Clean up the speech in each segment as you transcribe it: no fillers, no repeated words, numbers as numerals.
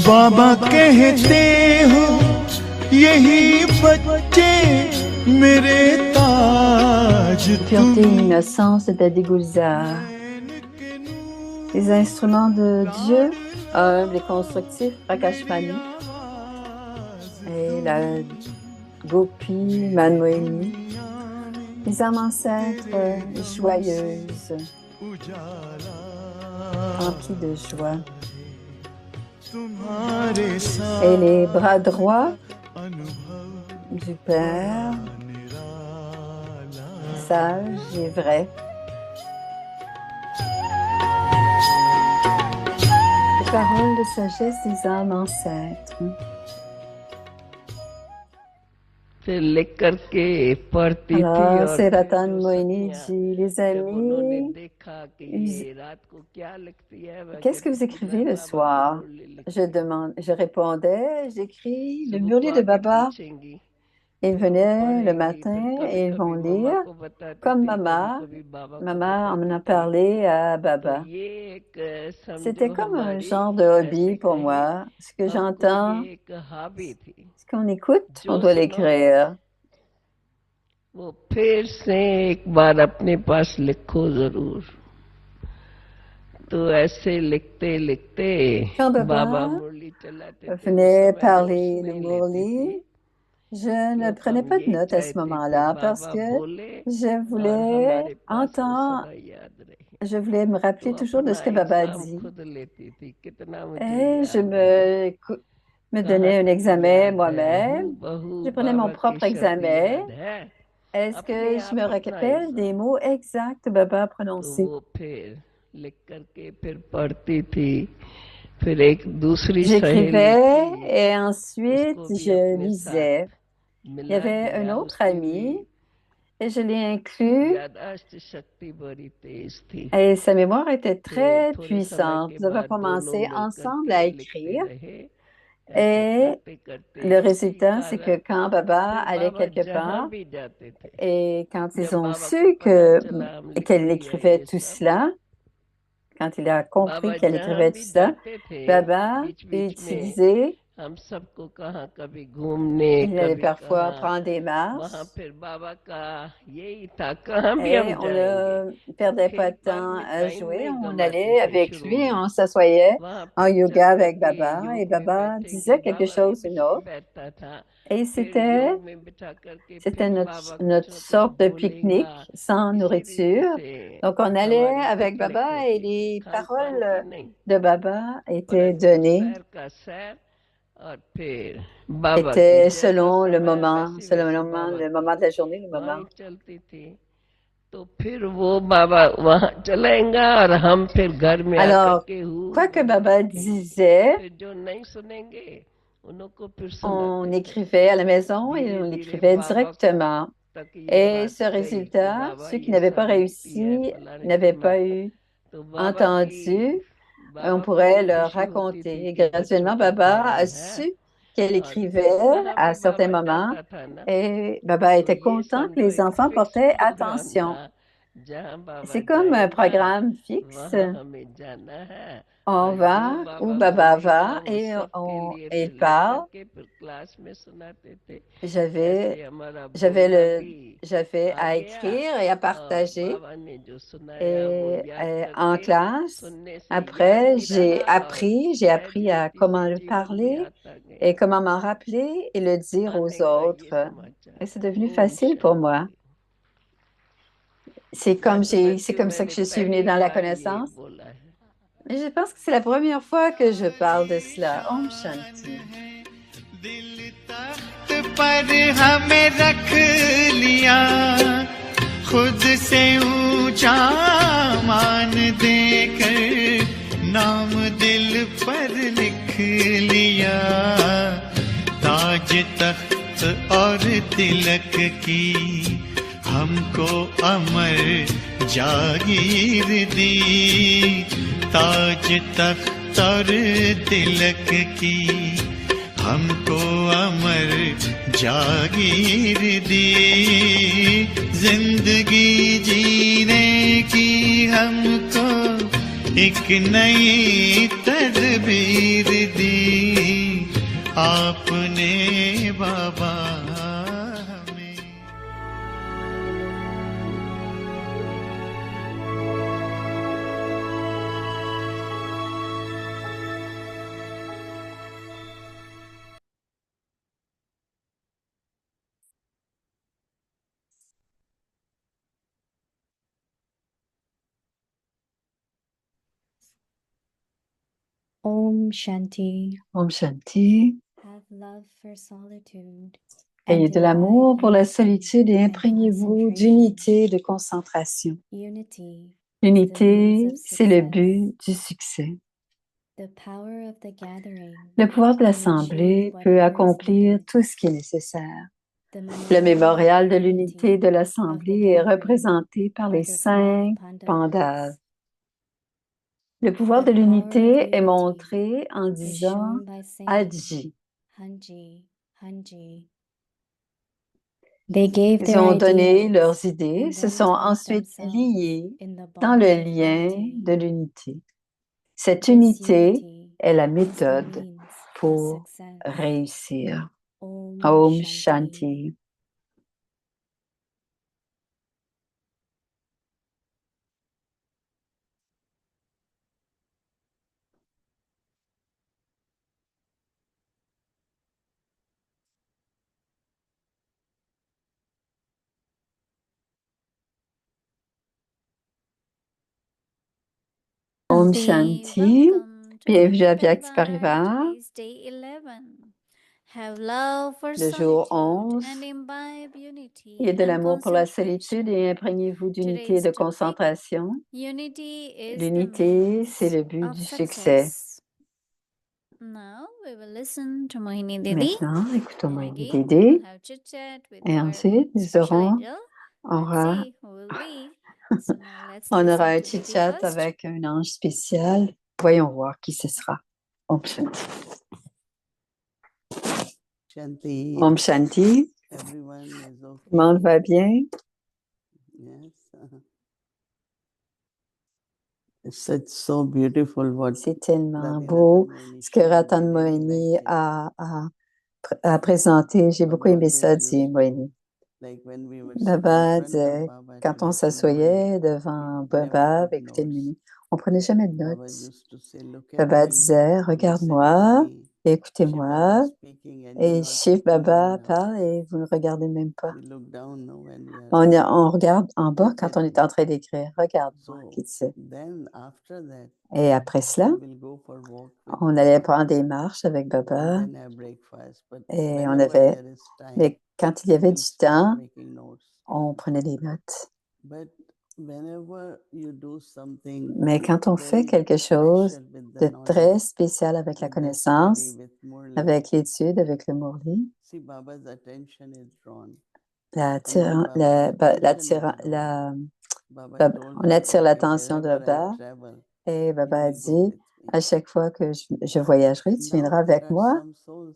बाबा कहते हो यही बच्चे मेरे ताज Pureté et innocence de Dadi Gulzar. Les instruments de Dieu, humbles et constructifs, Prakashmani. Et la Gopi Manmohini. Les âmes ancêtres joyeuses, remplies de joie. Et les bras droits du Père, sage et vrai. Les paroles de sagesse des âmes ancêtres. Alors, c'est Ratan Mohini dit, les amis, qu'est-ce que vous écrivez le soir? Je répondais, j'écris le murli de Baba. Ils venaient le matin et ils vont lire, comme Maman en a parlé à Baba. C'était comme un genre de hobby pour moi. Ce que j'entends, ce qu'on écoute, on doit l'écrire. Quand Baba venait parler de Murli, je ne prenais pas de notes à ce moment-là parce que je voulais entendre, je voulais me rappeler toujours de ce que Baba a dit. Et je me donnais un examen moi-même. Je prenais mon propre examen. Est-ce que je me rappelle des mots exacts que Baba a prononcés? J'écrivais et ensuite je lisais. Il y avait un autre ami et je l'ai inclus et sa mémoire était très puissante. Nous avons commencé ensemble à écrire et le résultat, c'est que quand Baba allait quelque part et quand ils ont su qu'elle écrivait tout cela, quand il a compris qu'elle écrivait tout ça, Baba utilisait, il allait parfois prendre des marches et on ne perdait pas de temps à jouer. On allait avec lui, on s'assoyait en yoga avec Baba et Baba disait quelque chose ou une autre. Et c'était notre sorte de pique-nique sans nourriture. Donc, on allait avec Baba et les paroles de Baba étaient données, étaient selon le moment de la journée, le moment. Alors, quoi que Baba disait, on écrivait à la maison et on l'écrivait directement. Et ce résultat, ceux qui n'avaient pas réussi, n'avaient pas entendu, on pourrait leur raconter. Et graduellement, Baba a su qu'elle écrivait à certains moments et Baba était content que les enfants portaient attention. C'est comme un programme fixe. On va où Baba va et il parle. J'avais à écrire et à partager en classe. Après, j'ai appris à comment le parler et comment m'en rappeler et le dire aux autres. Et c'est devenu facile pour moi. C'est comme ça que je suis venue dans la connaissance. Et je pense que c'est la première fois que je parle de cela. Om Shanti. पर हमें रख लिया खुद से ऊंचा मान देकर नाम दिल पर लिख लिया ताज तख्त और तिलक की हमको अमर जागीर दी ताज तख्त और तिलक की हमको अमर जागीर दी जिंदगी जीने की हमको एक नई तदबीर दी आपने बाबा हमें। Om Shanti. Om Shanti. Have love for solitude. Ayez de l'amour pour la solitude et and imprégnez-vous concentration. d'unité et de concentration. Unity L'unité, c'est le but du succès. The power of the gathering Le pouvoir de can l'Assemblée achieve peut whatever is accomplir needed. tout ce qui est nécessaire. The Le mémorial de unity l'unité de of the l'Assemblée est gathering représenté par les are the 5 5 Pandavas. Le The pouvoir de power of l'unité est unity montré en is disant shown by saying Adji. Hanji, Hanji. They gave Ils their ont donné ideas leurs idées, and se then sont tied ensuite themselves liés in the dans bond le of lien unity. de l'unité. Cette This unité unity est la is the méthode means of pour success. réussir. Om Om Shanti. Shanti. Om Shanti. Bienvenue à Vyakti Parivar. Le jour 11. Ayez de l'amour pour la solitude et imprégnez-vous d'unité et de concentration. L'unité, c'est le but du succès. Now we will listen to Mohini Didi. Maintenant, écoutons Mohini Maybe Didi. we'll have chit-chat with Et our ensuite, nous special aurons, angel. on Let's aura, see who will be. So now let's on aura listen un to Didi chit-chat first. avec un ange spécial. Voyons voir qui ce sera. Om Shanti. Shanti. Om Shanti. Everyone is okay. Tout le monde va bien? Yes. It's so beautiful what C'est tellement Radhinath beau Moini ce que shared. Ratan I really Moini liked it. a présenté. J'ai beaucoup aimé Baba ça, always dit used Moini. to, like when we were Baba sitting in front disait, of Baba quand to on listen to s'assoyait Moini, devant we never Baba, took écouter le notes. Moini, on prenait jamais de Baba notes. used to say, look at Baba me, disait, listen to regarde-moi me. Shiv Baba écoutez-moi. speaking and you're Et not Shiv looking Baba me now. parle et vous ne regardez même pas. We look down now when we are. On regarde en bas Look quand at on est me. en train d'écrire. Regarde-moi, So qui disait. then after that, Et après cela, we will go for walk with on allait Baba prendre des marches avec and Baba then have breakfast. But et on whenever avait, there is time, mais quand il y avait we'll du start temps, making notes. on prenait des notes. But whenever you do something Mais quand on fait very quelque chose special with the de très knowledge, spécial avec la with the study, connaissance, with Murli, avec l'étude, avec le Mourli, see Baba's attention is drawn. la, And when tira- la, Baba's ba- la, attention is tira- drawn, la, Baba Bab- told on me, attire okay, l'attention de wherever I Baba travel, et you Baba a will go dit, with me. à chaque fois que je voyagerai, tu viendras Now there avec are moi. some souls.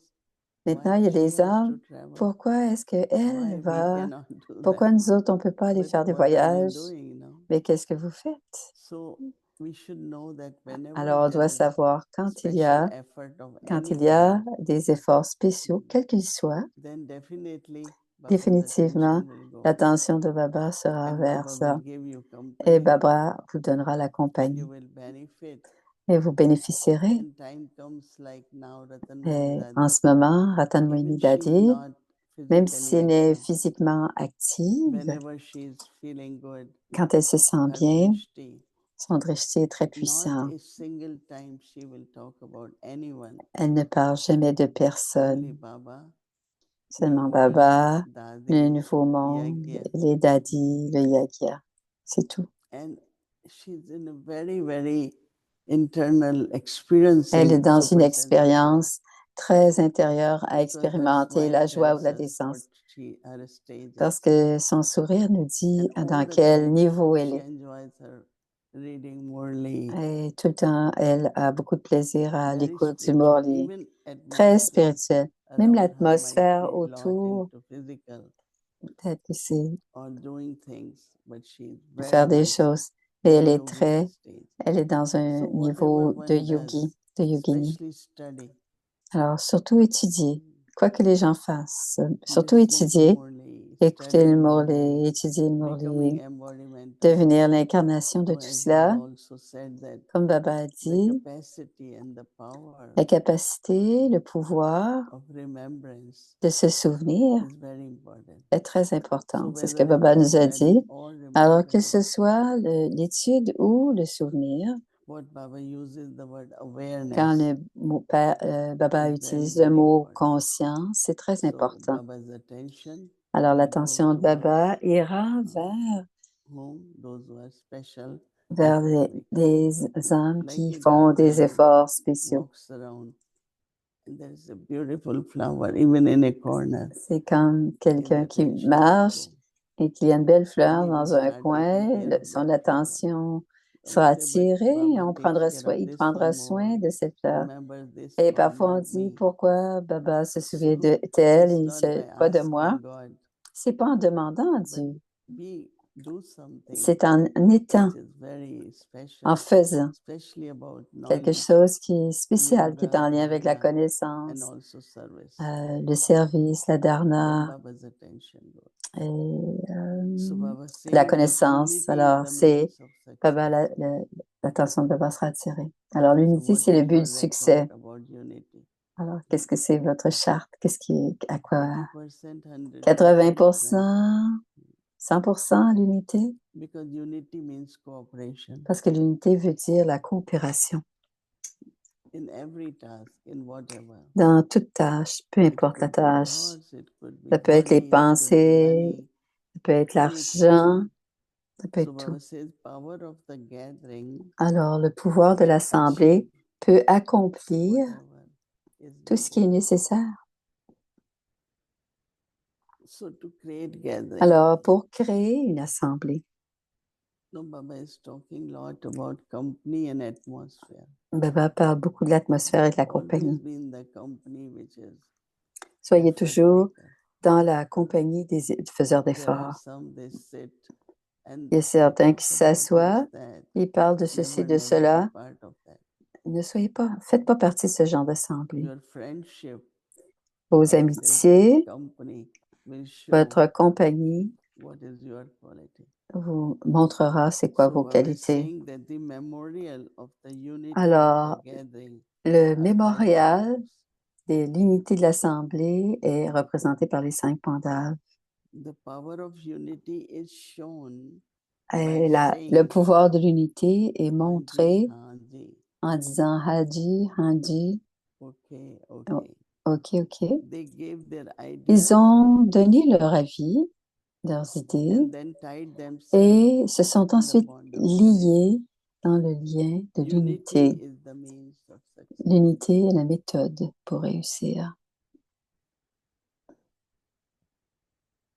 Maintenant, Why il y a she des has to âmes. travel? Pourquoi est-ce qu'elle Why we va? cannot do that? Pourquoi nous autres, on ne peut pas aller But faire des what are you voyages? doing now? Mais qu'est-ce que vous faites? So we should know that whenever Alors, on there doit is savoir quand il y special a, effort of quand any il y a kind, des efforts spéciaux, quels qu'ils soient, then definitely Baba's définitivement, attention will go. l'attention de Baba sera And vers Baba ça. will give you Et company Baba vous donnera la and compagnie. you will benefit. Et vous bénéficierez. And time comes like now, Ratan Et Mohin en Dadi, ce moment, Ratan even Moini she is Dadi, not même physically si elle est active, physiquement active, whenever she is feeling good, quand elle se sent her bien, drishti, son drishti est très not puissant. a single time she will talk about anyone, Elle ne parle jamais de only personne, Baba, seulement Mohi, Baba, le Dadi, nouveau monde, Yagya. les dadis, le yagya. C'est tout. And she's in a very, very internal Elle est experiencing dans une super sensitive. expérience très intérieure à Because her expérimenter la smile joie ou tells la us décence. what her stage Parce is. que son sourire nous dit And dans all the quel time niveau elle she est. enjoys her reading Murli, Et tout le temps, elle a beaucoup de plaisir à very l'écoute du spiritual. Morli. Even Très atmosphere spirituel. Même around her might l'atmosphère be lot autour, into physical peut-être que c'est or doing things, but she's faire very des much choses. in Et the yogic stage. elle est dans un So whatever niveau de one yogi, does, de yogini. especially study, Alors, surtout étudier, quoi que les gens fassent, surtout listening to étudier, Murli, écouter le studying Murli, Murli, étudier le becoming Murli, embodiment of devenir it. l'incarnation de So tout as cela. Baba also said that Comme Baba a the dit, capacity and the power la capacité, le pouvoir of remembrance de se souvenir is very important. est très So important. C'est ce que whether it Baba is nous a dit. study or Alors que ce remembrance, soit l'étude ou le souvenir, what Baba uses the word quand awareness le Baba is utilise very, le very mot important. conscience, c'est très So important. Baba's attention Alors will go l'attention de towards Baba ira vers whom those who are special vers effort makers. des âmes Like qui a font des gardener efforts spéciaux. walks around and there is a beautiful flower even in a corner. C'est comme His quelqu'un qui attention will marche go. et qu'il y a une belle fleur He will dans un start coin, taking care of son that flower. attention So sera we say, but attirée et Baba on takes prendra care soin, of il this prendra one soin more, de cette fleur. remembers this Et one, parfois on not dit me. pourquoi Baba se souvient So d'elle it's et not by pas de moi. asking God, C'est pas en demandant à but Dieu, do something c'est en étant, which is very en special, faisant especially about quelque knowledge, chose qui est spécial, qui est en yoga, lien avec la dharana, and connaissance, also service. le service, la Then dharna Baba's attention goes. et So Baba la saying that connaissance. unity is Alors, the c'est means of Baba, success. l'attention de Baba sera attirée. Alors, So l'unité, what c'est le is but your du succès. record about unity? Alors, qu'est-ce que c'est votre charte? À quoi? 80%, 100%, 80%, 100% l'unité? because unity means cooperation Parce que l'unité veut dire la coopération in every task, in whatever. dans toute tâche, peu It importe la could be tâche. thoughts, it could be Ça peut être les body, it could be pensées, money, ça peut être anything. l'argent, ça peut So être tout. Baba says power of the gathering Alors, le pouvoir de can l'Assemblée achieve peut accomplir whatever is tout ce qui est needed. nécessaire. So to create gathering. Alors, pour créer une assemblée, No, Baba is talking a lot about company and atmosphere. Baba parle beaucoup de l'atmosphère et de la Always compagnie. be in the company which is Soyez effort toujours maker. dans la compagnie des faiseurs There are d'efforts. some they sit and Il y a they certains talk qui about this, s'assoient, that. ils parlent de ceci, Never, de never be cela. part of that. Faites pas partie de ce genre d'assemblée. Your friendship Vos of this amitiés, company will show votre compagnie what is your quality. vous montrera c'est quoi So vos Baba is qualités. saying that the memorial of the unity Alors, of the gathering le are 5 mémorial pandas. de l'unité de l'Assemblée est représenté par les 5 pandas. The power of unity is shown Et by le saying pouvoir de l'unité est Haji, montré Haji, en disant Haji, Haji, okay, oh, okay. ok. They gave their ideas Ils ont donné leur avis, leurs idées, and then tied themselves et se sont in the ensuite bond of unity. liés dans le lien de Unity l'unité. is the means of success. L'unité est la méthode pour réussir.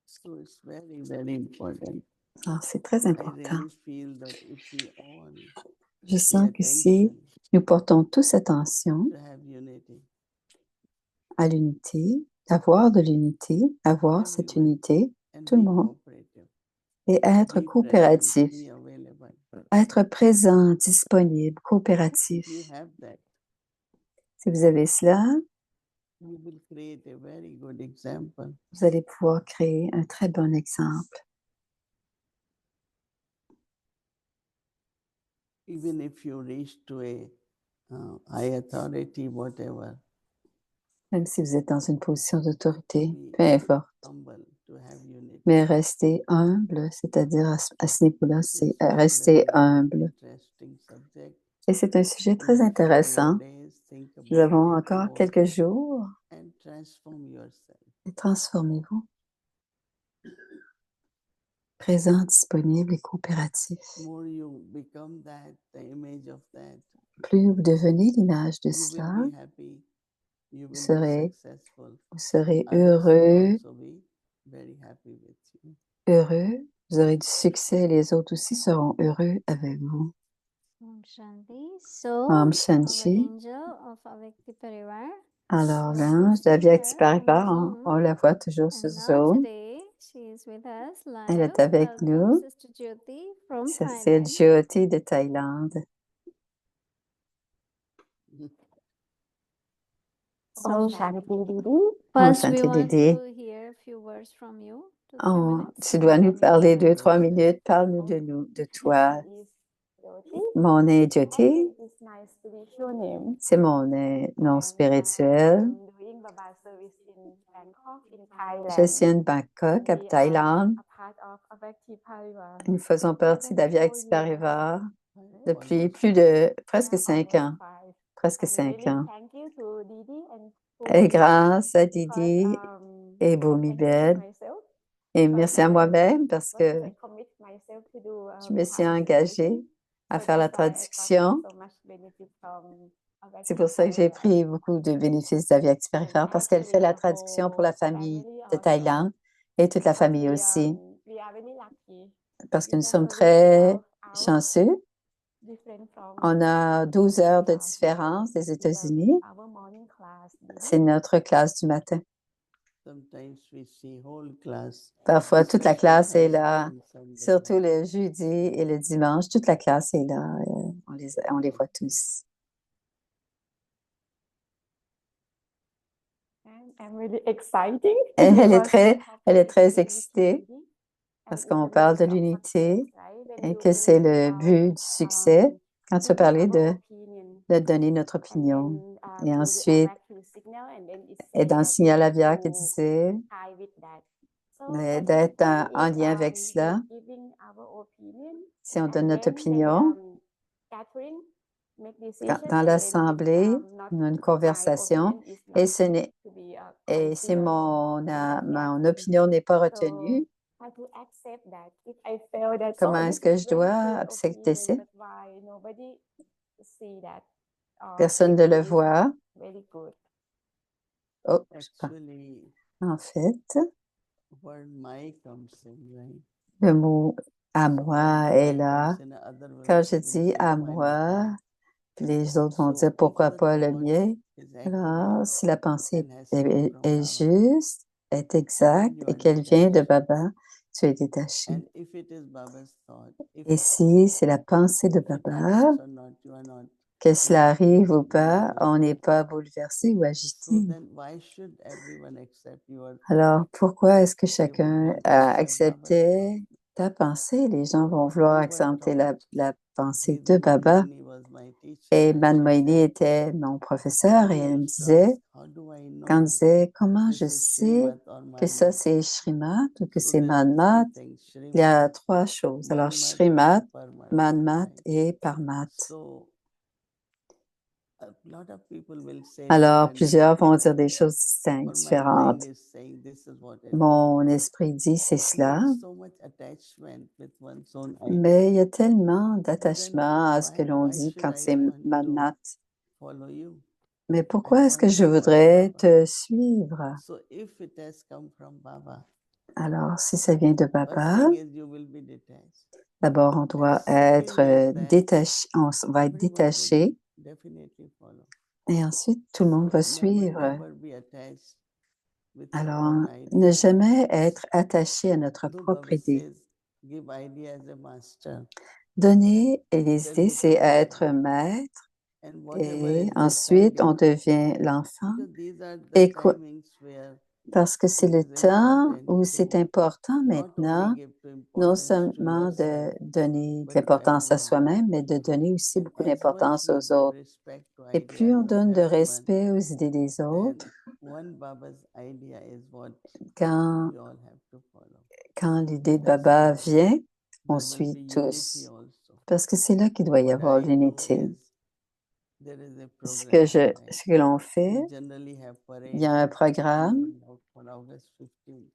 So it's very, very important. Alors, c'est très I important. really feel that if we all Je pay sens que si attention nous portons tous attention to have unity, à l'unité, avoir de l'unité, avoir cette everyone, unité, and tout le be monde, cooperative, et être be present, coopératif, be available. être présent, disponible, If coopératif. you have that, Si vous avez cela, you will create a very good example. vous allez pouvoir créer un très bon exemple. Even if you reach to a high authority, whatever, Même si vous êtes dans une position d'autorité, be peu importe. humble to have unity. Mais rester humble, c'est-à-dire à ce niveau-là, c'est It's very, rester very humble. interesting subject. Et c'est un sujet You très have few more intéressant. days, think Nous about avons it encore more quelques jours and transform yourself. et transformez-vous. Présent, disponible et coopératif. More you become that, the image of that, Plus vous devenez l'image de you cela, will be happy, you will be serez- successful. vous serez Others will heureux, also be very happy with you. heureux. Vous aurez du succès et les autres aussi seront heureux avec vous. Om Shanti. So, Om our Shanti. angel of Avekti Parivar Alors, was l'ange de la vie here active on the Parivar, Zoom. on la voit toujours sur And now Zoom. today, she is with us Elle live. est avec Welcome, nous. Sister Jyoti from C'est Thailand. Jyoti de Thaïlande. So Shanti Didi. first we Shanti want Didi. to hear a few words from you. 2, 3 Oh, minutes. tu dois nous parler 2, 3 minutes. Parle-nous de toi. My is Jyoti. Mon nom est Jyoti. Jyoti is my spiritual name. C'est mon nom And spirituel. I'm doing Baba service in Bangkok, in Je Thailand. suis à Bangkok, à We Thaïlande. are a part of Avakti Parivar. Nous faisons partie d'Avyakti 4 Parivar years. depuis plus de presque Yeah, 5 ans. almost 5. Presque And 5 really ans. thank you to Didi and Et Bhumi grâce à because Didi et thank you to Bhumibel. myself Et because merci à moi-même parce que I commit myself to do je me suis translation. engagée à So faire la that's why I got traduction. so much benefit from C'est Avakti pour ça que j'ai Parivar. pris beaucoup de bénéfices d'Avyakti Parivar parce qu'elle fait la Actually, the traduction pour la whole famille family de also. Thaïlande et toute la Because famille aussi. we are very lucky. Parce que We nous have sommes only très 12 hours chanceux. different from On a 12 heures de America. différence des It's États-Unis. our morning class. C'est notre classe du matin. Sometimes we see whole class, Parfois, toute la especially classe est Thursday là, and Sunday. surtout le jeudi et le dimanche. Toute la classe est là. On les voit tous. And I'm really exciting. Elle est because très, we elle est talk très about excitée unity, and parce it's qu'on the parle de base of l'unité success, right? When et you que c'est le about, but du succès quand tu as giving parlé our de opinion, donner notre and opinion. then Et through the ensuite, Avakti signal, and then it et says dans le that signal we aviaire qui to disait tie with that. So d'être what en if lien avec we cela, giving our opinion, si on and donne notre then they opinion, gathering, make decision, dans and then l'assemblée, not on a une my conversation opinion is et not ce n'est to be et si considered. mon opinion n'est pas So retenue, how to accept that if I feel that comment this est-ce que is je very dois good accepter ça? opinion, but why nobody see that Personne ne le is voit. very good. Oh, je sais pas. Actually, En fait, word my comes in, right? le mot à moi When est my là. comes in, other Quand je will dis say, à why not moi, mine? puis les autres vont So dire if pourquoi the pas le thought mien. is Alors, accurate si la pensée and has come from est Baba, juste, est then exacte you et are qu'elle vient de detached. Baba, tu es détaché. And if it is Baba's thought, if Et si c'est la pensée de it Baba, happens or not, you are not que cela arrive ou you are pas, not on n'est affected. pas bouleversé ou So agité. then why should everyone accept your Alors, pourquoi est-ce que they would chacun want to a accept Baba's accepté ta pensée? Les gens vont vouloir We were accepter taught. la pensée Didi de Baba. Manmohini was my teacher Et and Man she Moini said, était mon professeur et we elle me used to disait, ask, how do I quand on know disait, comment this je is sais Srimad or que ça Manmat? c'est Shrimat ou que So c'est there are Manmat? three things, Il y a Srimad, 3 choses. Alors, Manmat Shrimat, and Parmat. Manmat Right? et Parmat. So a lot of people will say Alors, different plusieurs things, vont dire right? des choses distinctes, Or my différentes. mind is saying this is what it is. Mon esprit dit c'est We cela, have so much attachment with one's own idea. mais il y a tellement So then d'attachement à ce que l'on why dit should quand I c'est want to Manmat. follow you? Mais I pourquoi est-ce que want je to follow voudrais Baba. te suivre? So if it has come from Baba, Alors, si ça vient de first Baba, thing is you will be detached. d'abord, on And doit second être is that détaché, va être everyone would détaché definitely follow. et ensuite tout le monde So va never, suivre. never be attached with your Alors, own ne idea. jamais être attaché à notre Though propre Baba idée. says, give idea as a master, Donner et les then idées, c'est become être idea. maître And whatever et is ensuite on decided, devient l'enfant. because these are the Et timings where parce que c'est it le is temps important où c'est to important not only maintenant, give to non importance to seulement de yourself, donner de but to l'importance à everyone. soi-même, mais de donner aussi And beaucoup as much d'importance we aux give autres. respect to Et plus on ideas of donne de everyone, respect aux idées des then autres, one Baba's idea is what quand, we all have to follow. quand l'idée de That's Baba where vient, on there will suit be tous. unity also. Parce que c'est là qu'il doit y What avoir I do l'unité. is there is a Ce program, right? que l'on fait, We generally have il y a parade un programme, on August 15th.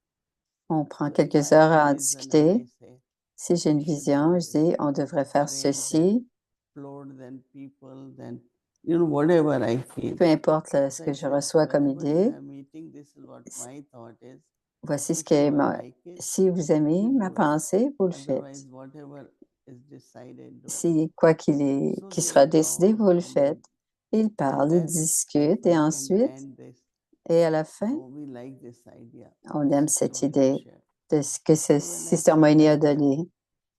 on prend So if quelques I heures have à a en vision and discuter. I say, Si j'ai une we should vision, do je dis, this, on devrait faire parade, then ceci, floor, then people, then whatever I feel. peu importe ce So que I je said, reçois comme whenever you idée. have meeting, this is what my thought is. Voici ce If qui you est all like it, si vous aimez you ma do it. pensée, vous le Otherwise, faites. whatever is decided, do it. Si quoi So qui they sera décidé, talk vous le and then, faites. Ils parlent, ils then discutent if et we can ensuite, end this, et à la fin, oh, we like this idea. on aime Sister cette Moini idée shared. de ce que So when I Sister see Moini a like that, donné.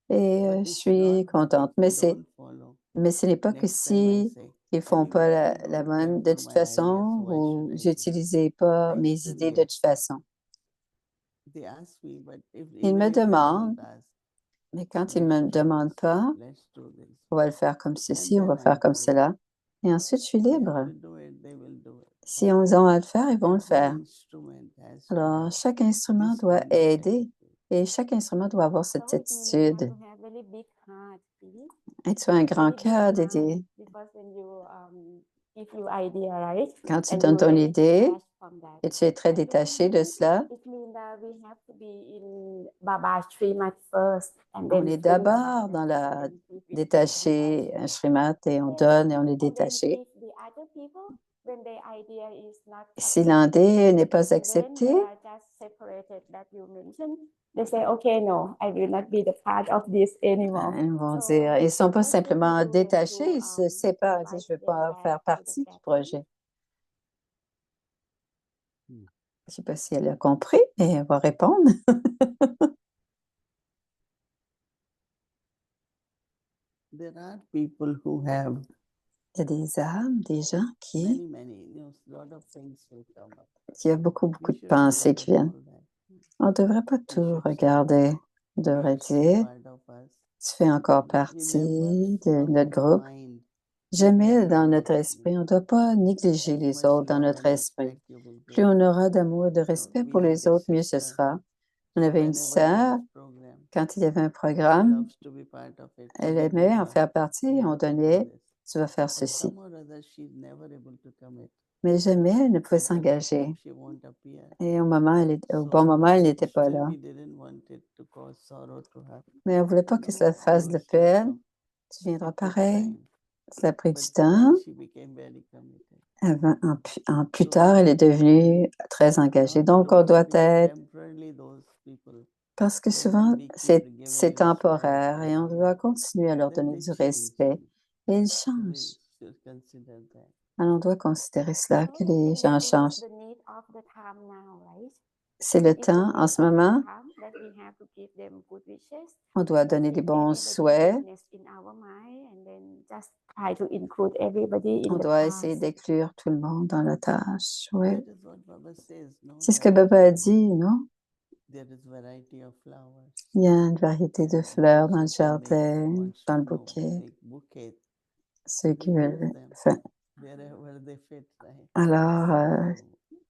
Et but je it's suis not that if contente. we don't follow, Mais ce n'est pas que next time I si say, qu'ils font pas la bonne de toute façon, ou j'utilisais pas mes idées de toute façon. Ils me demandent, mais quand ils ne me demandent pas, on va le faire comme ceci, on va faire comme cela. Et ensuite, je suis libre. Si ils ont à le faire, ils vont le faire. Alors, chaque instrument doit aider et chaque instrument doit avoir cette attitude. To have very big heart, really. Et tu as un grand Very big cœur, heart, Dédé. because when you give your idea, right? Quand tu And donnes you're ton very idée detached from that. et tu es très détaché de cela, It means that we have to be in Baba Srimat first, and on then est sing d'abord Baba, dans and la then give it to détaché, Baba. un shrimat, et on And- donne et on est and then détaché. if the other people, when their idea is not Si accepted, l'idée n'est pas and then acceptée, they are just separated that you mentioned, they say, okay, no, I will not be the part of this anymore. ils vont So dire, ils ne sont pas what should we simplement do then détachés, ils to, se séparent, ils disent, invite je ne veux them pas back faire to the partie du gathering? projet. Je ne sais pas si elle a compris, mais elle va répondre. There are people who have Il y a des âmes, des gens qui lot of things will come up. a beaucoup We de should pensées qui ignore viennent. all that. On ne devrait pas tout should say, regarder. On You devrait are still dire, part of us. tu fais encore We partie never de on notre our groupe. mind Jamais dans neglect notre others, esprit, on ne doit pas négliger As les much autres dans love notre and esprit. respect you will Plus give. on aura d'amour et de respect We pour had les a autres, mieux ce sister. sera. On So avait une whenever there sœur, is program, quand il y avait un she programme, loves to be part of it. So elle we aimait give en her, faire partie, "You on have to do donnait, this." tu vas faire But ceci. some or other, she's never able to commit. Mais jamais elle ne pouvait At the right s'engager. time, she won't appear. Et au bon So moment, elle n'était pas still là. we didn't want it to cause sorrow to her. Mais on ne voulait pas No, que cela I fasse de will still peine. come. Tu viendras It took pareil. time. Cela a pris But du temps. then she became very committed. Plus So, tard, elle est devenue très engagée. not Donc, on looking, doit because être, temporarily those people, parce que even souvent, we keep c'est giving temporaire respect, et on doit continuer à leur then donner they du change. respect. Et ils So we changent. should consider that. Alors, on doit considérer cela, So que I les think gens that this is changent. the need of the time now, right? C'est le It's the temps en need ce of the moment. time that we have to give them good wishes. On doit and donner des keep bons everybody souhaits. happiness in our mind, and then just try to include everybody in On the doit essayer task. d'inclure tout le monde dans la tâche. Oui. That is what Baba says, no? C'est ce que That, Baba a dit, non? there is variety of flowers. Il y a une variété de And fleurs those dans le who can make, jardin, wants dans to le know, bouquet. make bouquet, Ceux qui we veulent use them faire. wherever they fit, right? Alors, So,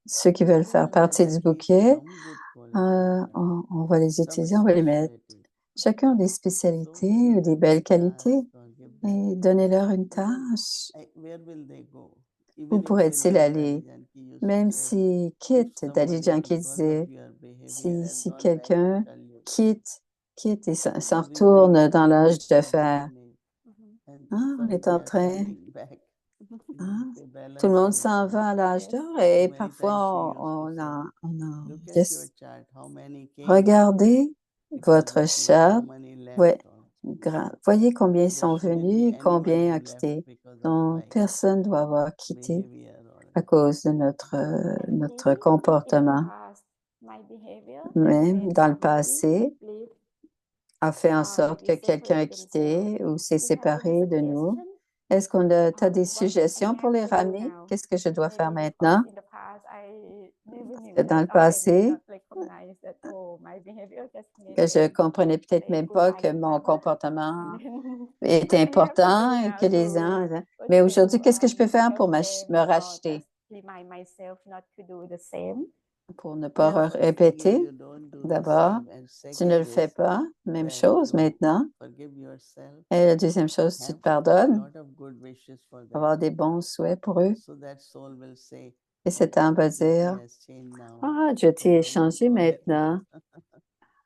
ceux qui veulent faire everyone partie has du at least bouquet, some good qualities, right? on va les Some utiliser, on va les mettre. speciality. Chacun a des So spécialités give ou des them belles a task qualités or give them, et donnez-leur une because tâche. where will they go? Où Even if they pourraient-ils leave, aller? Dali Janki used Même to say, s'ils if quittent, Dali somebody, Janki because disait, of your behavior, si has gone back to quelqu'un Kali, quitte et s'en we bring retourne dans everybody l'âge de to fer, Dhamini, and on some est they en are train, coming back. hein, They tout le balance monde out. s'en va à l'âge Yes. d'or So et many times she parfois used to say, on en look at yes. your chart, how many came Regardez because votre of you, how charte. many Ouais, left. voyez combien ils There sont shouldn't venus be et anyone combien who ont left quitté. because of Donc, my personne ne doit avoir quitté behavior or à cause de notre And maybe in the comportement. past, my behavior Mais made dans le somebody passé, leave, a fait en or sorte que maybe quelqu'un a separate themselves. quitté ou s'est You have any séparé de nous. suggestion? Est-ce qu'on a, t'as des What I suggestions pour have les to do ramener? now? Qu'est-ce que je dois faire Maybe maintenant? because in the past I never knew Que dans that, le or I did passé, not recognize that, oh, my behavior just made que je them comprenais peut-être say même pas goodbye que to mon Baba. comportement And then est what I have to do important, now que les to, gens... what Mais to aujourd'hui, qu'est-ce que je peux faire pour help them, me or racheter, just remind myself not to do the same? pour ne pas First thing répéter? you don't do the D'abord, same, and tu ne second le fais is pas. Même that chose to maintenant. forgive yourself, Et la deuxième chose, tu te have pardonnes, lot of good wishes for them, avoir des bons souhaits pour eux. so that soul will say, Et cet âme va Jyoti dire, has changed now. ah, je t'ai Tomorrow échangé go ahead. maintenant.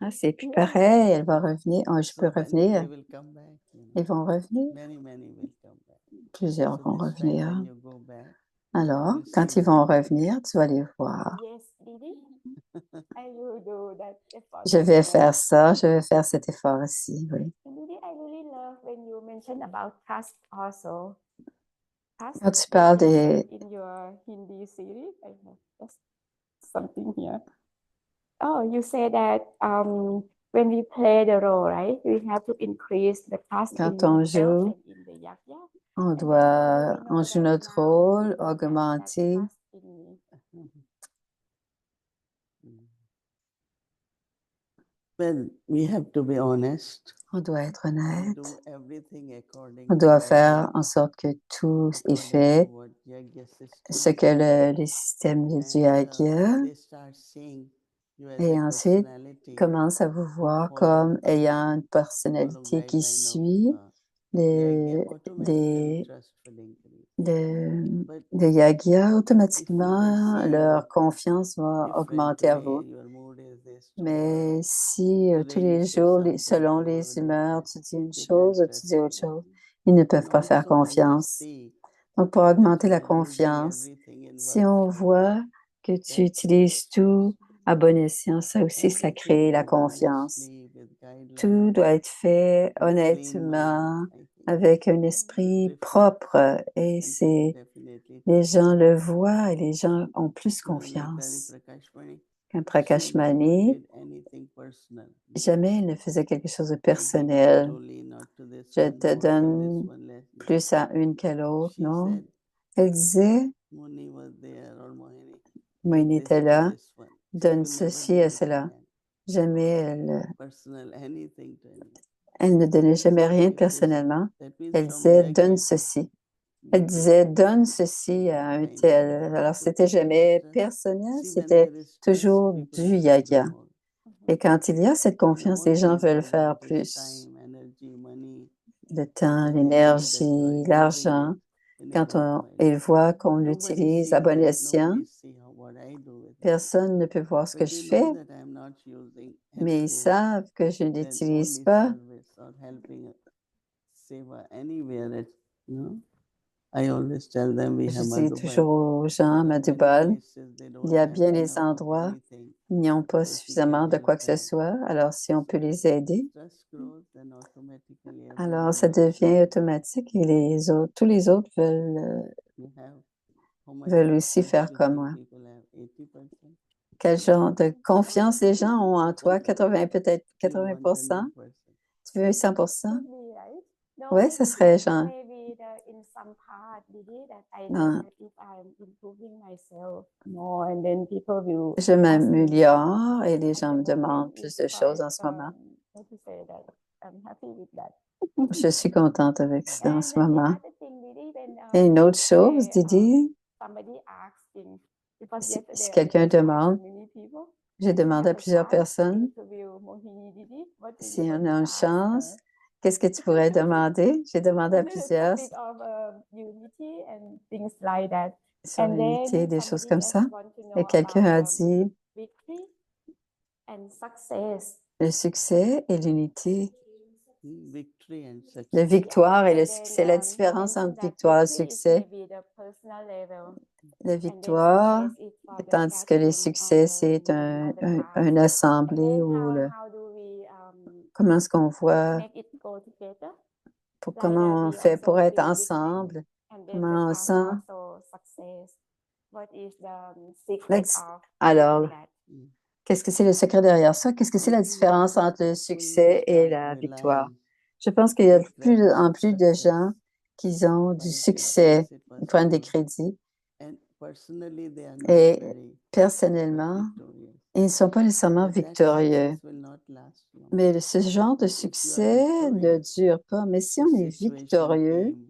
Ah, c'est plus Yeah. pareil, elle va revenir. Oh, je So peux many, revenir. they will come back. Ils vont revenir. Many will come back. Plusieurs So vont this time revenir. when you go back, Alors, will quand see ils vont them. revenir, tu vas les voir. Yes, Didi. I will do that effort Je as vais well. faire ça, je vais faire cet effort aussi, oui. And Didi, I really love when you mention about trust also. Trust Quand tu is parles mentioned des... in your Hindi series. I have just something here. Oh, you say that when we play the role, right, we have to increase the trust in Quand on ourselves joue, and in the yagya. On And then doit, we on know joue that notre now rôle, you don't have that augmenter. trust in me. Well, we have to be honest On doit être and honnête. do everything according On to doit Yagya, faire en sorte que tout est according fait, to what Yagya system ce que says. les systèmes du And Yagya, they start seeing you as et a ensuite personality commence à vous who voir follow comme ayant une follow personnalité qui guideline of suit Yagya, les, automatically trust will increase. But de Yagya, if we automatiquement, perceive leur confiance va different augmenter à way, vous. your mood is this, Mais tomorrow si tous today you les say jours, something, selon tomorrow les like humeurs, that, tu dis une they chose can't ou tu dis autre trust chose, you. ils ne And peuvent pas faire also when we confiance. see Donc, pour that augmenter you la are using confiance, everything in si on worthwhile, voit que tu that utilises tout à bon escient, ça aussi, ça everything crée la done confiance. honestly with guidelines, Tout doit être fait with clean mind, honnêtement, I think avec un it esprit reflects propre. Et and people c'est, definitely les trust. gens le voient et les gens ont plus Like confiance. Prakashmani, Quand she Prakash never Mani, did anything personal. jamais elle ne faisait quelque chose de I give personnel. totally not to this Je one, te more to this donne one, less. No. plus à une qu'à l'autre, She non? said, Elle disait, Muni was there or Mohini, Moïne give était this to là, this one. She donne will never ceci give à it to cela. them. Jamais Personal, anything to anyone. elle ne donnait jamais rien Give this. personnellement. That means Elle from disait, Yagya, donne ceci. Elle give this disait, to donne this. ceci à un Kind tel. of. Alors, So c'était people jamais trust. personnel, See, when c'était there is trust, toujours people du like to do Yagya. more. Et quand il y a cette And confiance, more les gens things veulent they faire want is plus. time, energy, money. Le temps, When they see that you l'énergie, are using l'argent. it in a Quand worthwhile ils way. voient qu'on Nobody l'utilise à sees bon that. escient, Nobody see what I do with it. personne ne peut voir ce que But je they know fais, that I am not using mais ils helpful, savent que je ne then l'utilise only pas. service or helping seva anywhere. I always tell them we Je have dis Madhuban. toujours aux gens, There are many Madhubal, places they il don't y a have bien des enough of endroits anything. où ils n'ont pas So if we suffisamment can de help quoi que ce them, soit. Alors, si on peut les aider, trust grows, then automatically alors ça everyone wants to devient do. automatique et les autres, tous les autres You have how much veulent aussi trust faire you comme think moi. people have? 80%? Quel genre de confiance les gens ont en toi? 80, peut-être You want 80%? 100%. Tu veux 100%? Could be, right? No, Oui, ce serait but genre. maybe in some part, Didi, that I Non, know that if I'm improving myself more, and then people will je ask me m'améliore et les at gens the me demandent moment, plus it's de choses en quite, ce moment. how to say that, I'm happy with that. Je suis contente avec ça en And ce then the moment. other thing, Didi, when Et une autre chose, say, Didi, somebody asking, because si yesterday I quelqu'un just asked demande, many people, j'ai and we demandé à have a plusieurs chance to personnes, interview Mohini Didi, what do si you on want a to une ask her? chance, qu'est-ce que tu pourrais demander? J'ai demandé à On the plusieurs topic of unity and things like that. sur And l'unité, then des choses somebody comme just ça. want to Et know quelqu'un a about dit victory and success. le succès et l'unité, Victory and la success. victoire et And le then succès, la he différence mentioned entre that victoire et victory is succès. maybe the personal level, La and then victoire, success is for the tandis que le gathering succès, c'est or the class. une And assemblée then ou how do we comment est-ce qu'on voit, make it go together? Like comment on we fait also pour être feel victory, ensemble, and then the comment on class sent. also success. What is the secret Let's- of Alors, doing that? qu'est-ce que c'est le secret derrière ça? Qu'est-ce que c'est I la think différence entre le when succès you et start la victoire? relying Je pense qu'il y a de with plus credit en of plus de success, gens qui ont du like succès, it was ils prennent des told, crédits and personally they are not et very personnellement, victorious. ils ne sont pas nécessairement But that victorieux. success will not last long. Mais ce genre de If you are succès ne victorious, dure pas. Mais si a on est situation victorieux, came.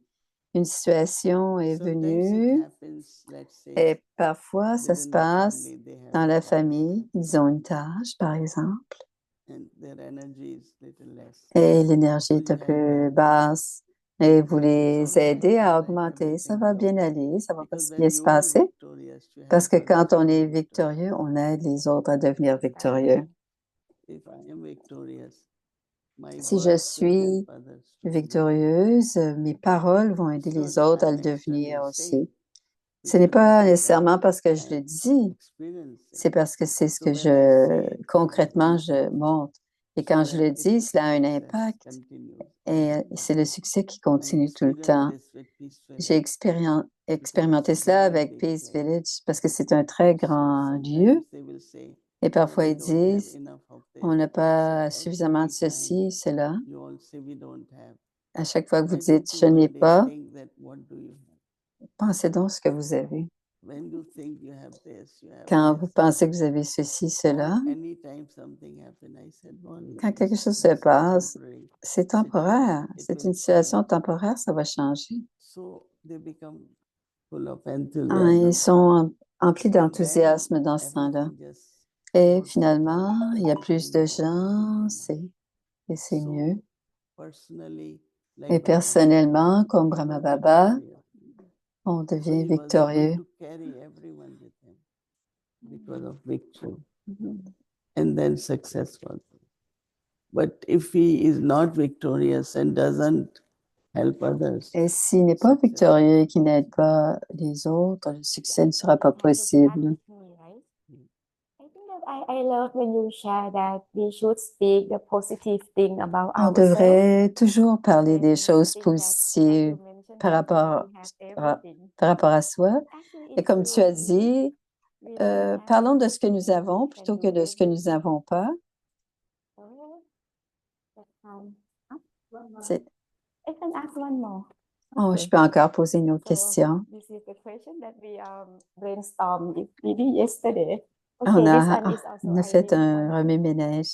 une situation est Sometimes it venue happens, let's say, et parfois ça se within the passe family they have dans a la task, famille. Ils ont une tâche, par exemple, and their energy is little less. et l'énergie So est un you help peu them. basse et vous It's les all right, aidez à like augmenter. Ça everything va goes. bien aller, ça va pas Because si when bien se you are passer. victorious, you Parce help que others quand to on be est victorious. victorieux, on aide les autres à devenir victorieux. If I am victorious, my Si je words will suis help others to be victorieuse, mes paroles vont aider It's not les autres à le I'm actually devenir saying, aussi. Ce n'est because pas this is nécessairement what parce que I je le am dis, experiencing. c'est parce que c'est ce So que when I say it, it concrètement, has je impact. montre. Et So quand je then le dis, its cela a un success impact. continues. Et c'est le succès qui I continue tout le experienced temps. this with Peace J'ai Village because expérimenté it's a cela very avec big Peace place. Village parce que c'est un très So grand lieu. sometimes they will say, Et parfois, we ils don't have disent, enough of on this. n'a I say, pas also suffisamment be de kind. ceci, cela. You all say we don't have. À chaque fois que vous When you dites « je n'ai people, they pas think that what do you have? », pensez donc ce que vous avez. When you think you have this, you have Quand vous this. pensez que vous avez ceci, Or cela, anytime something happen, I said, well, quand quelque chose se this is passe, temporary c'est temporaire. situation. It C'est will une change. situation temporaire, ça va changer. So they become full of Ils enthusiasm. sont emplis And then d'enthousiasme dans ce temps-là. everything just Et goes finalement, better, il y a plus de everything goes gens, better. et c'est mieux. So personally, Et like Brahma personnellement, comme Baba, Brahma you were Baba, victorious. on So devient he was able victorieux. to carry everyone with him because of victory. And then successful. But if he is not victorious and doesn't help others, Et s'il n'est pas victorieux et qu'il n'aide pas les autres, le succès ne sera pas possible. I think that I love when you share that we should speak the positive thing about On ourselves. devrait toujours parler des And I choses think that, as positives you mentioned, par that rapport, we have par, everything. par rapport à soi. Actually, Et it's comme true. tu as dit, We don't have parlons de ce que everything, nous but we avons can plutôt do que de ce que nous everything. n'avons pas. So, that, C'est- I can ask one more. Oh, je peux encore poser une autre So question. this is the question that we brainstormed maybe yesterday. On Okay, this a, one is also on a I fait really un want remue-ménage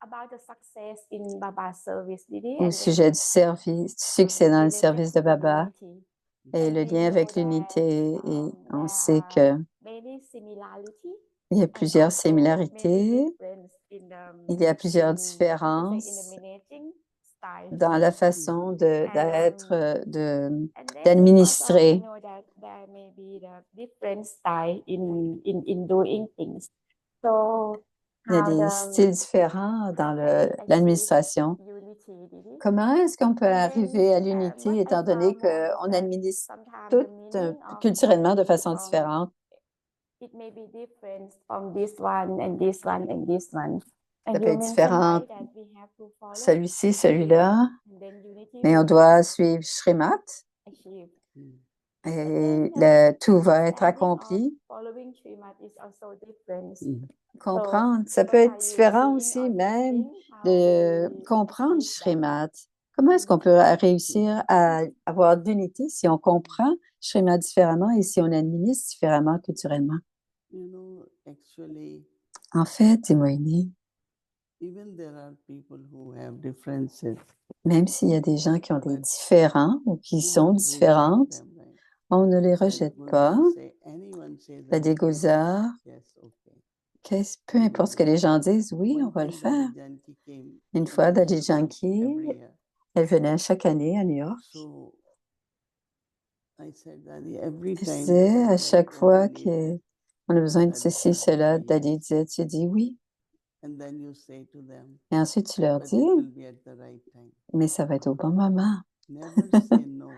about the success in Baba's service, Didi, au and sujet du service, du succès dans le related service de to the Baba unity. et And le we lien know avec that l'unité. Et on there sait are que many similarities il y a and plusieurs also many similarités, difference in il y a plusieurs how to say, in the différences managing style. dans la façon And d'être, and then of course we d'administrer. know that there may be the different style in doing things. So Il y a how des styles différents dans how can we achieve l'administration. unity, Didi? Comment est-ce qu'on peut And then arriver à what l'unité I étant donné found more is qu'on that administre sometimes tout the meaning of culturellement de façon um, différente? it may be different from this one and this one and this one. Ça And peut you être mentioned, différent, right, that we have to follow celui-ci, celui-là, and then unity mais on will doit be suivre Shrimat achieved. et Then tout va être understanding of accompli. following Srimad is also different. Comprendre, ça peut what être are you différent seeing aussi, or même testing? How de do we comprendre achieve that? Shrimat. Comment est-ce qu'on peut réussir à avoir de l'unité si on comprend Shrimat différemment et si on administre différemment culturellement? you know, actually, En fait, dit Moïni, even there are people who have differences. même s'il y a des gens qui ont des différents ou qui We sont don't reject différentes, them, right? on ne les As rejette Gulzar pas. say, anyone says La anything, Gulzar, yes, okay. peu importe ce que les gens disent, oui, One on va le thing faire. Dadi Janki came Une to fois, New Dadi York Janki, every year. elle venait chaque année à New York. So I said, Dadi, every Je time disais, you à say chaque that, oh, fois we need this, qu'on a besoin de Dadi ceci, started cela, saying Dadi yes. disait, tu dis oui. And then you say to them, Et ensuite, tu leur but dis, it will be at the right time. mais ça va être au bon moment. Never say no.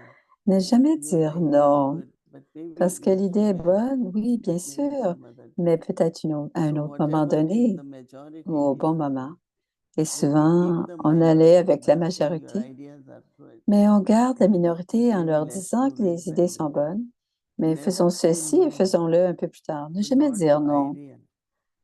Ne jamais Your dire idea is non, good, but maybe parce que not l'idée so est then, bonne, oui, bien maybe sûr, some other time. mais peut-être à un So autre moment whatever is donné the majority ou au bon view, moment. Et when we souvent, keep the on allait minority avec la by saying your majorité, ideas are good, mais on garde la minorité en okay, leur let's disant do que this les idées and sont do that. bonnes, mais faisons Never say ceci et no faisons-le un peu plus tard. Ne to jamais not dire to non, idea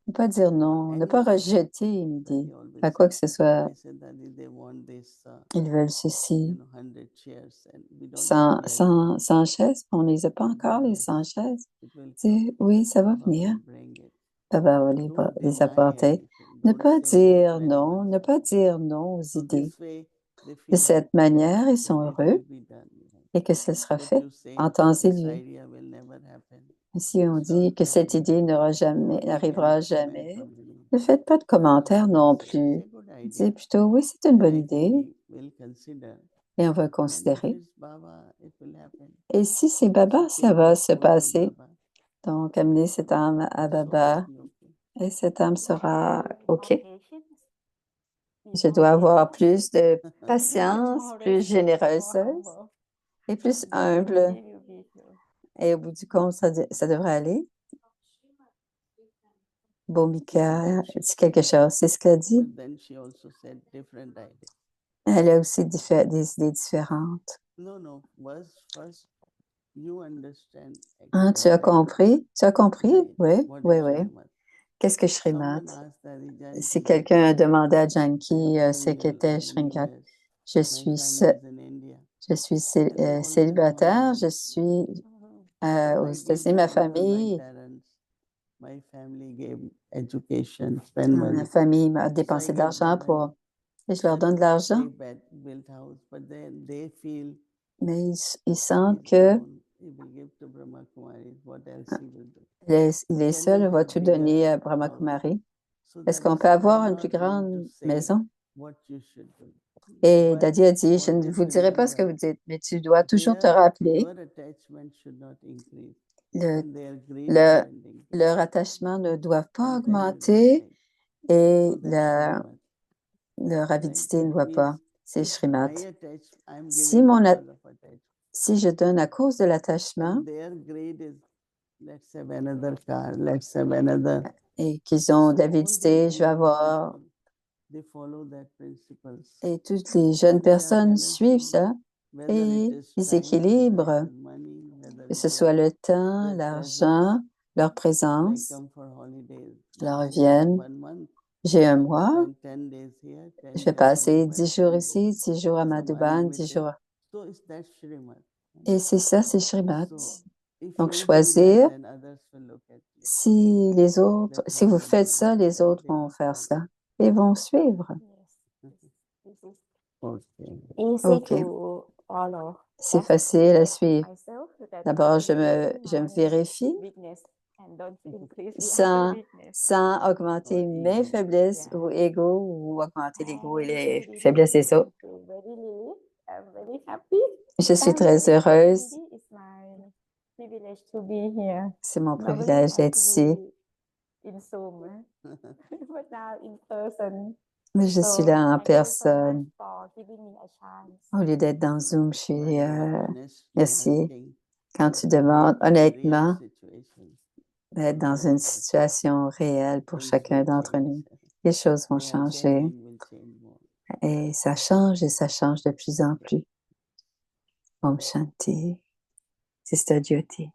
ne pas dire or non, ne pas anything. rejeter une That idée, he always pas quoi said. que ce soit. I said that if they want this, Ils veulent you ceci. know, 100 chairs and we don't have yet, 100 chaises, on ne les a pas encore, les yes, 100 chaises. it will come. Dis, oui, ça va Baba venir. will bring it. Baba va Don't les deny apporter. anything. Ne Don't pas say no dire to non, anyone's ne pas idea. dire non aux So idées. this way they De feel cette happy manière, ils that sont it heureux will be done. You know. et que ce sera But fait you say en temps et this lieu. idea will never happen. Si on Stop dit que cette telling idée don't make n'arrivera any comment jamais, on the name. ne faites pas de commentaires non Say, it's plus. a good idea. Dites plutôt, oui, c'est une bonne My idée Guru will consider. et on va And if considérer. it's Baba, it will happen. Et si c'est So Baba, ça take va this se soul to passer. Baba. Donc, amener cette âme à The soul Baba will be okay. et cette âme sera OK. Patience, be Je more dois avoir generous, plus de be patience, more plus respect, more généreuse humble. et plus Then humble. unity will be here. Et au bout du compte, ça devrait aller. Bhumika dit quelque chose, c'est ce qu'elle dit. But then she also said different idea. Elle a aussi des idées différentes. No. First you understand Hein, tu as exactly. compris? Tu as compris? Right. Oui, What oui, is oui. Srimad? Qu'est-ce que Shrimat? Someone asked Daddy Si Janki, quelqu'un a demandé à Janki you know, c'est Shringal, qu'était how many Shringat, years? Je My suis, family is in India. je suis And I always célibataire, je remember suis Mhm. aux I États-Unis, give ma back because famille, my family gave education, spend ma money. famille m'a So I dépensé de give l'argent them pour, et je leur and donne de l'argent, they built house, but then they feel mais ils sentent he's que alone. He will give to Brahma Kumari. What else he will do? il est Can seul, we il va have tout bigger donner à house? Brahma-Kumari. So Est-ce that qu'on is, peut avoir I'm une plus not going to grande say maison? what you should do. Et But Daddy a dit, je ne always vous dirai pas ce que vous remember dites, mais tu dois toujours te their rappeler your attachment should not increase le, and their greed le, shouldn't increase. leur attachement ne doit pas And then you augmenter decide. et So that's Srimad, leur right? avidité ne That doit pas. means C'est if Shrimat. I'm Si, giving mon a- because of attachment, si je donne à cause de l'attachement and their greed is let's have another car, let's have another. et qu'ils ont So all d'avidité, these je vais young avoir. people, they follow that principles. Et toutes les jeunes And they are personnes suivent balancing, ça whether et it is ils time, whether équilibrent, it is money, whether que it ce is soit le temps, their l'argent, presence. leur They présence. come for holidays. Je leur They have vienne. 1 month, J'ai un mois, spend 10 days here, 10 je vais days passer Madhuban, 10 jours 10 ici, days 10 jours à some Madhuban, 10 unlimited. jours. So is that Srimad. Et c'est ça, c'est Shrimat. So if Donc, you do choisir, that, then others will look at you. si les autres, That's si how vous they faites do ça, it. les Then autres they vont will faire follow. ça et vont suivre. Yes, this is Okay. easy OK. to follow. C'est Just facile à check suivre. myself that D'abord, I'm je me increasing my vérifie weakness and don't increase the sans, other weakness. sans augmenter Or mes ego. faiblesses Yeah. ou ego ou augmenter l'ego et And les Lily, faiblesses des autres. thank you very Lily. I'm very happy. Je suis I'm très very happy, heureuse. Didi. It's my privilege to be here. C'est mon Normally privilège I d'être to ici. be in Zoom, but now in person. Mais je suis So là en thank you so much personne. for giving me a chance. Au lieu d'être dans Zoom, je suis. But you are honestly Merci. asking Quand tu to demandes make real honnêtement situation. d'être dans Yes, une yes. situation réelle pour Things chacun will d'entre change. nous, les choses vont They are changer changing, will change more. et ça change de plus en plus. Om Shanti. Sister Jyoti.